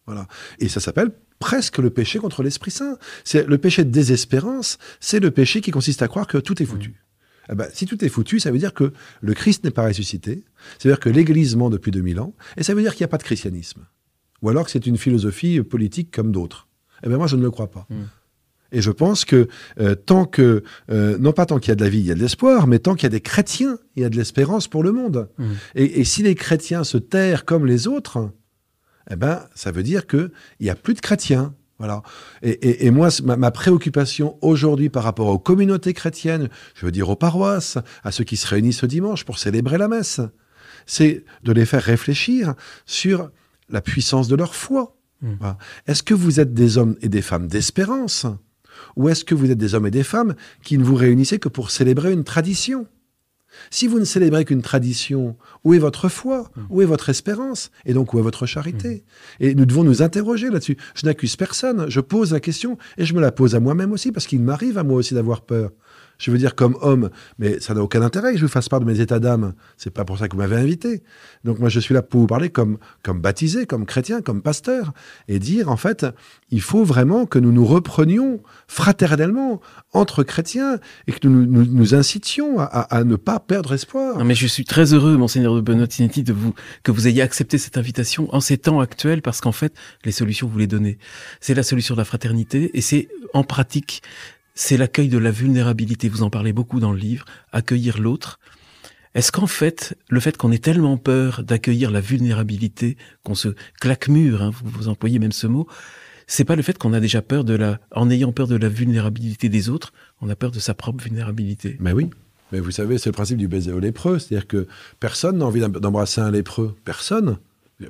Voilà. Et ça s'appelle presque le péché contre l'Esprit Saint. C'est le péché de désespérance, c'est le péché qui consiste à croire que tout est foutu. Eh ben, si tout est foutu, ça veut dire que le Christ n'est pas ressuscité, ça veut dire que l'Église ment depuis 2000 ans, et ça veut dire qu'il n'y a pas de christianisme. Ou alors que c'est une philosophie politique comme d'autres. Eh bien moi, je ne le crois pas. Et je pense que non pas tant qu'il y a de la vie, il y a de l'espoir, mais tant qu'il y a des chrétiens, il y a de l'espérance pour le monde. Et si les chrétiens se terrent comme les autres, eh ben, ça veut dire qu'il n'y a plus de chrétiens. Voilà. Et moi, ma préoccupation aujourd'hui par rapport aux communautés chrétiennes, je veux dire aux paroisses, à ceux qui se réunissent ce dimanche pour célébrer la messe, c'est de les faire réfléchir sur la puissance de leur foi. Voilà. Est-ce que vous êtes des hommes et des femmes d'espérance ? Ou est-ce que vous êtes des hommes et des femmes qui ne vous réunissez que pour célébrer une tradition ? Si vous ne célébrez qu'une tradition, où est votre foi ? Où est votre espérance ? Et donc, où est votre charité ? Et nous devons nous interroger là-dessus. Je n'accuse personne, je pose la question et je me la pose à moi-même aussi, parce qu'il m'arrive à moi aussi d'avoir peur. Je veux dire comme homme, mais ça n'a aucun intérêt que je vous fasse part de mes états d'âme. C'est pas pour ça que vous m'avez invité. Donc moi, je suis là pour vous parler comme baptisé, comme chrétien, comme pasteur, et dire, en fait, il faut vraiment que nous nous reprenions fraternellement entre chrétiens et que nous incitions à ne pas perdre espoir. Non, mais je suis très heureux, Monseigneur de Benoît-Tinetti, que vous ayez accepté cette invitation en ces temps actuels, parce qu'en fait, les solutions, vous les donnez. C'est la solution de la fraternité, et c'est, en pratique, c'est l'accueil de la vulnérabilité. Vous en parlez beaucoup dans le livre, accueillir l'autre. Est-ce qu'en fait, le fait qu'on ait tellement peur d'accueillir la vulnérabilité, qu'on se claque-mur, hein, vous employez même ce mot, c'est pas le fait qu'on a déjà peur en ayant peur de la vulnérabilité des autres, on a peur de sa propre vulnérabilité. Mais oui. Mais vous savez, c'est le principe du baiser au lépreux. C'est-à-dire que personne n'a envie d'embrasser un lépreux. Personne.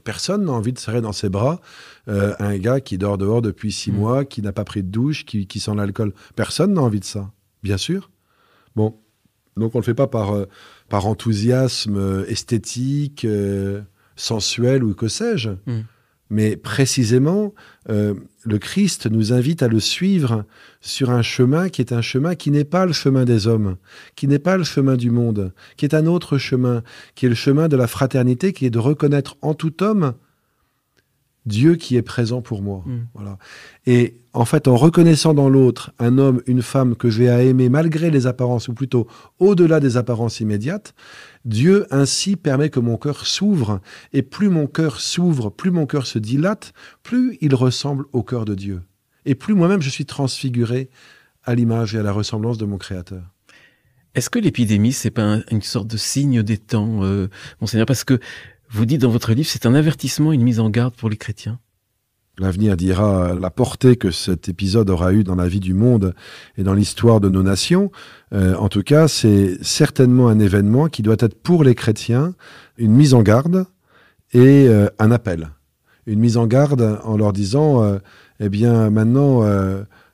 Personne n'a envie de serrer dans ses bras un gars qui dort dehors depuis 6 mois, qui n'a pas pris de douche, qui sent l'alcool. Personne n'a envie de ça, bien sûr. Bon, donc on ne le fait pas par enthousiasme esthétique, sensuel ou que sais-je. Mais précisément, le Christ nous invite à le suivre sur un chemin qui est un chemin qui n'est pas le chemin des hommes, qui n'est pas le chemin du monde, qui est un autre chemin, qui est le chemin de la fraternité, qui est de reconnaître en tout homme Dieu qui est présent pour moi. Voilà. Et en fait, en reconnaissant dans l'autre un homme, une femme que j'ai à aimer malgré les apparences, ou plutôt au-delà des apparences immédiates, Dieu ainsi permet que mon cœur s'ouvre. Et plus mon cœur s'ouvre, plus mon cœur se dilate, plus il ressemble au cœur de Dieu. Et plus moi-même je suis transfiguré à l'image et à la ressemblance de mon Créateur. Est-ce que l'épidémie, c'est pas une sorte de signe des temps, Monseigneur? Parce que vous dites dans votre livre, c'est un avertissement, une mise en garde pour les chrétiens. L'avenir dira la portée que cet épisode aura eu dans la vie du monde et dans l'histoire de nos nations. En tout cas, c'est certainement un événement qui doit être pour les chrétiens une mise en garde et un appel. Une mise en garde en leur disant, eh bien maintenant,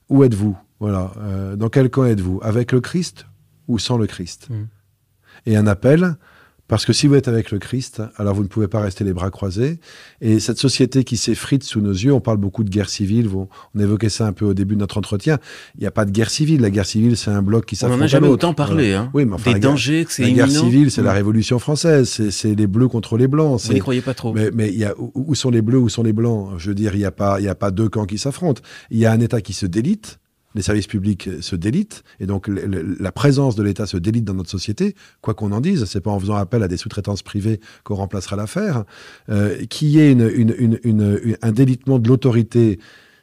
où êtes-vous? Voilà, dans quel camp êtes-vous? Avec le Christ ou sans le Christ? Et un appel. Parce que si vous êtes avec le Christ, alors vous ne pouvez pas rester les bras croisés. Et cette société qui s'effrite sous nos yeux, on parle beaucoup de guerre civile, on évoquait ça un peu au début de notre entretien. Il n'y a pas de guerre civile. La guerre civile, c'est un bloc qui s'affronte. On n'en a jamais autant parlé. Hein. Oui, mais enfin, des dangers que c'est imminent. La guerre civile, c'est la Révolution française. C'est les bleus contre les blancs. Vous n'y croyez pas trop. Mais il y a, où sont les bleus, où sont les blancs? Je veux dire, il n'y a pas 2 camps qui s'affrontent. Il y a un État qui se délite. Les services publics se délitent, et donc la présence de l'État se délite dans notre société, quoi qu'on en dise. C'est pas en faisant appel à des sous-traitances privées qu'on remplacera l'affaire. Qu'il y ait un délitement de l'autorité,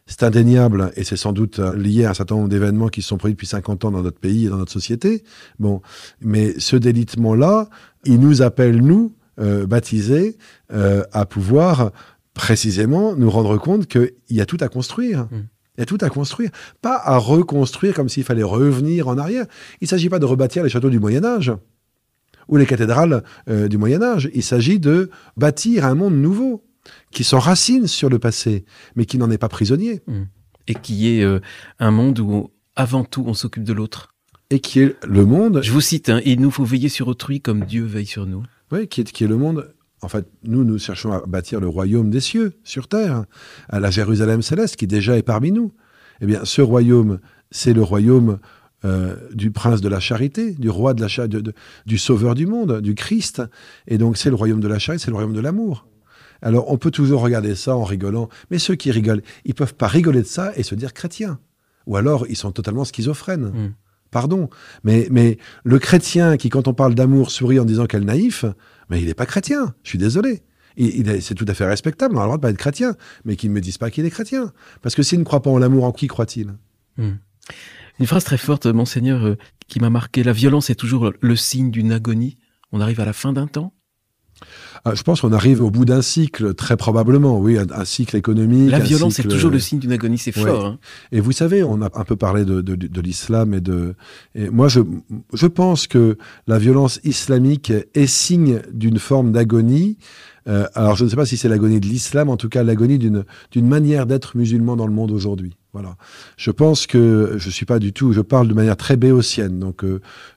c'est indéniable, et c'est sans doute lié à un certain nombre d'événements qui se sont produits depuis 50 ans dans notre pays et dans notre société. Bon, mais ce délitement-là, il nous appelle, nous, baptisés, à pouvoir précisément nous rendre compte qu'il y a tout à construire. Il y a tout à construire, pas à reconstruire comme s'il fallait revenir en arrière. Il ne s'agit pas de rebâtir les châteaux du Moyen-Âge ou les cathédrales du Moyen-Âge. Il s'agit de bâtir un monde nouveau qui s'enracine sur le passé, mais qui n'en est pas prisonnier. Et qui est un monde où, avant tout, on s'occupe de l'autre. Et qui est le monde... Je vous cite, il nous faut veiller sur autrui comme Dieu veille sur nous. Oui, qui est le monde... En fait, nous cherchons à bâtir le royaume des cieux, sur terre, à la Jérusalem céleste, qui déjà est parmi nous. Eh bien, ce royaume, c'est le royaume du prince de la charité, du roi de la du sauveur du monde, du Christ. Et donc, c'est le royaume de la charité, c'est le royaume de l'amour. Alors, on peut toujours regarder ça en rigolant, mais ceux qui rigolent, ils peuvent pas rigoler de ça et se dire chrétiens. Ou alors, ils sont totalement schizophrènes. Pardon. Mais le chrétien qui, quand on parle d'amour, sourit en disant qu'elle est naïf, mais il n'est pas chrétien. Je suis désolé. C'est tout à fait respectable. On a le droit de pas être chrétien. Mais qu'ils ne me disent pas qu'il est chrétien. Parce que s'il ne croit pas en l'amour, en qui croit-il? Une phrase très forte, Monseigneur, qui m'a marqué. La violence est toujours le signe d'une agonie. On arrive à la fin d'un temps. Je pense qu'on arrive au bout d'un cycle, très probablement, oui, un cycle économique. La violence cycle... est toujours le signe d'une agonie, c'est fort. Ouais. Hein. Et vous savez, on a un peu parlé de l'islam et moi, je pense que la violence islamique est signe d'une forme d'agonie. Alors, je ne sais pas si c'est l'agonie de l'islam, en tout cas l'agonie d'une manière d'être musulman dans le monde aujourd'hui. Voilà. Je pense que je suis pas du tout, je parle de manière très béotienne, donc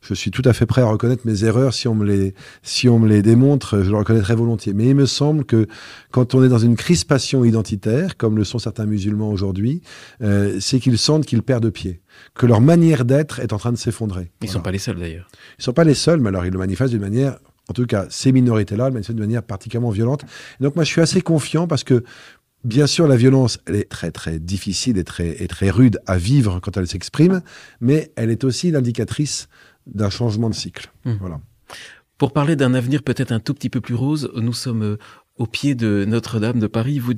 je suis tout à fait prêt à reconnaître mes erreurs si on me les démontre, je le reconnaîtrai volontiers. Mais il me semble que quand on est dans une crispation identitaire, comme le sont certains musulmans aujourd'hui, c'est qu'ils sentent qu'ils perdent pied, que leur manière d'être est en train de s'effondrer. Ils sont pas les seuls d'ailleurs. Ils sont pas les seuls, mais alors ils le manifestent d'une manière, en tout cas ces minorités-là, le manifestent d'une manière particulièrement violente. Et donc moi je suis assez confiant parce que bien sûr, la violence, elle est très très difficile et très rude à vivre quand elle s'exprime, mais elle est aussi l'indicatrice d'un changement de cycle. Voilà. Pour parler d'un avenir peut-être un tout petit peu plus rose, nous sommes au pied de Notre-Dame de Paris. Vous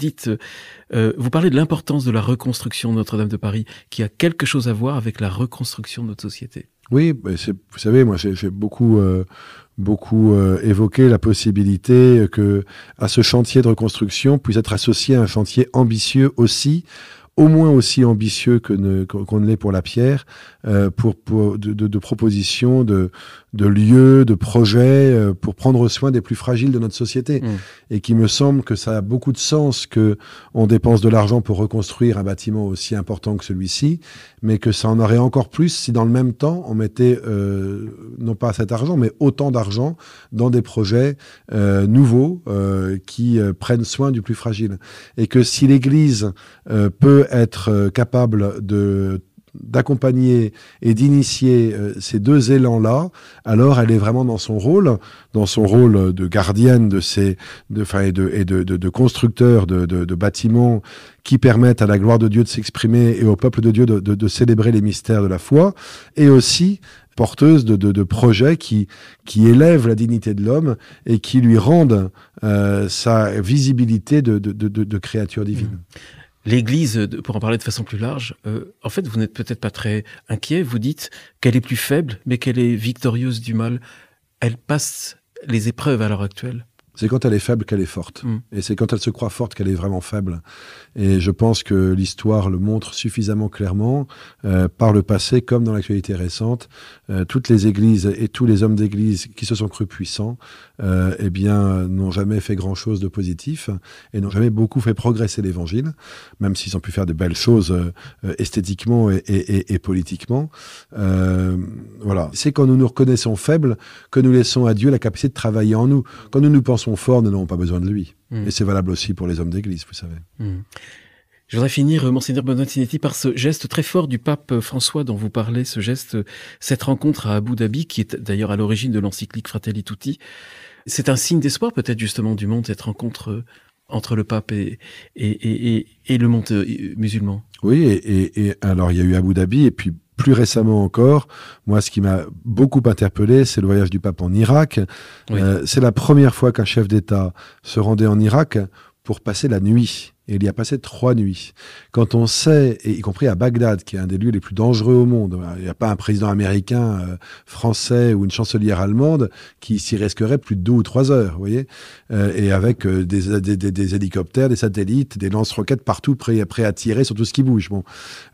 parlez de l'importance de la reconstruction de Notre-Dame de Paris, qui a quelque chose à voir avec la reconstruction de notre société. Oui, vous savez, moi j'ai beaucoup évoqué la possibilité que à ce chantier de reconstruction puisse être associé un chantier ambitieux aussi, au moins aussi ambitieux qu'on ne l'est pour la pierre, de propositions, de lieux, de projets pour prendre soin des plus fragiles de notre société. Et qui me semble que ça a beaucoup de sens que on dépense de l'argent pour reconstruire un bâtiment aussi important que celui-ci, mais que ça en aurait encore plus si dans le même temps on mettait non pas cet argent, mais autant d'argent dans des projets nouveaux qui prennent soin du plus fragile. Et que si l'Église peut être capable d'accompagner et d'initier ces deux élans-là, alors elle est vraiment dans son rôle de gardienne de constructeur de bâtiments qui permettent à la gloire de Dieu de s'exprimer et au peuple de Dieu de célébrer les mystères de la foi, et aussi porteuse de projets qui élèvent la dignité de l'homme et qui lui rendent sa visibilité de créature divine. L'Église, pour en parler de façon plus large, en fait, vous n'êtes peut-être pas très inquiet. Vous dites qu'elle est plus faible, mais qu'elle est victorieuse du mal. Elle passe les épreuves à l'heure actuelle. C'est quand elle est faible qu'elle est forte. Et c'est quand elle se croit forte qu'elle est vraiment faible. Et je pense que l'histoire le montre suffisamment clairement, par le passé comme dans l'actualité récente. Toutes les églises et tous les hommes d'église qui se sont crus puissants, n'ont jamais fait grand-chose de positif et n'ont jamais beaucoup fait progresser l'évangile, même s'ils ont pu faire de belles choses esthétiquement et politiquement. Voilà. C'est quand nous nous reconnaissons faibles que nous laissons à Dieu la capacité de travailler en nous. Quand nous nous pensons forts, nous n'avons pas besoin de lui. Et c'est valable aussi pour les hommes d'église, vous savez. Je voudrais finir, Monseigneur Bonazzi-Netti, par ce geste très fort du pape François dont vous parlez, cette rencontre à Abu Dhabi, qui est d'ailleurs à l'origine de l'encyclique Fratelli Tutti. C'est un signe d'espoir peut-être justement du monde, cette rencontre entre le pape et le monde musulman. Oui, et alors il y a eu Abu Dhabi, et puis plus récemment encore, moi, ce qui m'a beaucoup interpellé, c'est le voyage du pape en Irak. Oui. C'est la première fois qu'un chef d'État se rendait en Irak pour passer la nuit. Et il y a passé 3 nuits. Quand on sait, et y compris à Bagdad, qui est un des lieux les plus dangereux au monde, il n'y a pas un président américain, français ou une chancelière allemande qui s'y risquerait plus de 2 ou 3 heures, vous voyez, et avec des hélicoptères, des satellites, des lance-roquettes partout prêts à tirer sur tout ce qui bouge. Bon,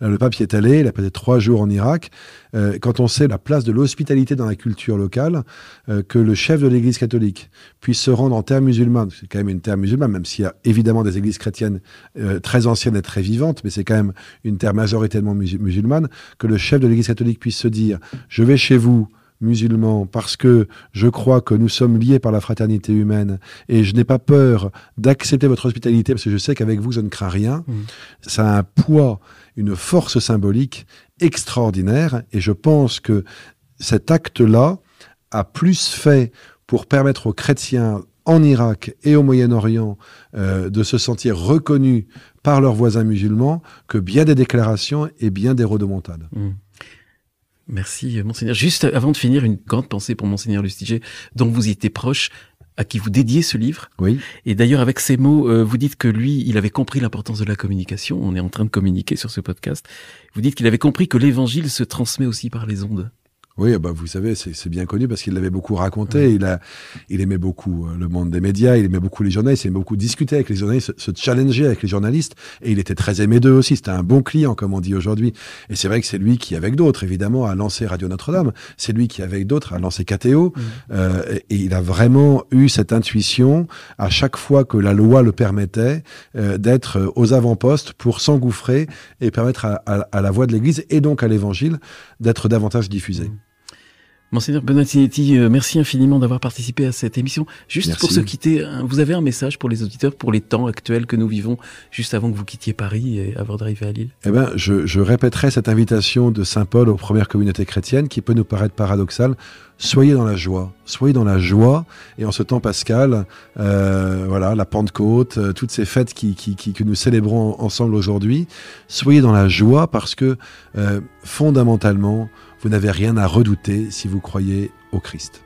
le pape y est allé, il a passé 3 jours en Irak. Quand on sait la place de l'hospitalité dans la culture locale, que le chef de l'Église catholique puisse se rendre en terre musulmane, c'est quand même une terre musulmane, même s'il y a évidemment des églises chrétiennes très anciennes et très vivantes, mais c'est quand même une terre majoritairement musulmane, que le chef de l'Église catholique puisse se dire « Je vais chez vous, musulmans, parce que je crois que nous sommes liés par la fraternité humaine et je n'ai pas peur d'accepter votre hospitalité parce que je sais qu'avec vous, je ne crains rien. » Ça a un poids, une force symbolique extraordinaire, et je pense que cet acte-là a plus fait pour permettre aux chrétiens en Irak et au Moyen-Orient de se sentir reconnus par leurs voisins musulmans que bien des déclarations et bien des rodomontades. Merci, Monseigneur. Juste avant de finir, une grande pensée pour Monseigneur Lustiger, dont vous étiez proche, à qui vous dédiez ce livre. Oui. Et d'ailleurs, avec ces mots, vous dites que lui, il avait compris l'importance de la communication. On est en train de communiquer sur ce podcast. Vous dites qu'il avait compris que l'évangile se transmet aussi par les ondes. Oui, vous savez, c'est bien connu parce qu'il l'avait beaucoup raconté. Il aimait beaucoup le monde des médias, il aimait beaucoup les journalistes, il aimait beaucoup discuter avec les journalistes, se challenger avec les journalistes. Et il était très aimé d'eux aussi. C'était un bon client, comme on dit aujourd'hui. Et c'est vrai que c'est lui qui, avec d'autres, évidemment, a lancé Radio Notre-Dame. C'est lui qui, avec d'autres, a lancé KTO. Et il a vraiment eu cette intuition, à chaque fois que la loi le permettait, d'être aux avant-postes pour s'engouffrer et permettre à la voix de l'Église et donc à l'Évangile d'être davantage diffusée. Monseigneur Bonatinetti, merci infiniment d'avoir participé à cette émission. Juste Merci. pour se quitter, vous avez un message pour les auditeurs, pour les temps actuels que nous vivons, juste avant que vous quittiez Paris et avant d'arriver à Lille? Je répéterai cette invitation de Saint Paul aux premières communautés chrétiennes qui peut nous paraître paradoxale. Soyez dans la joie. Soyez dans la joie. Et en ce temps pascal, la Pentecôte, toutes ces fêtes que nous célébrons ensemble aujourd'hui, soyez dans la joie parce que fondamentalement, vous n'avez rien à redouter si vous croyez au Christ.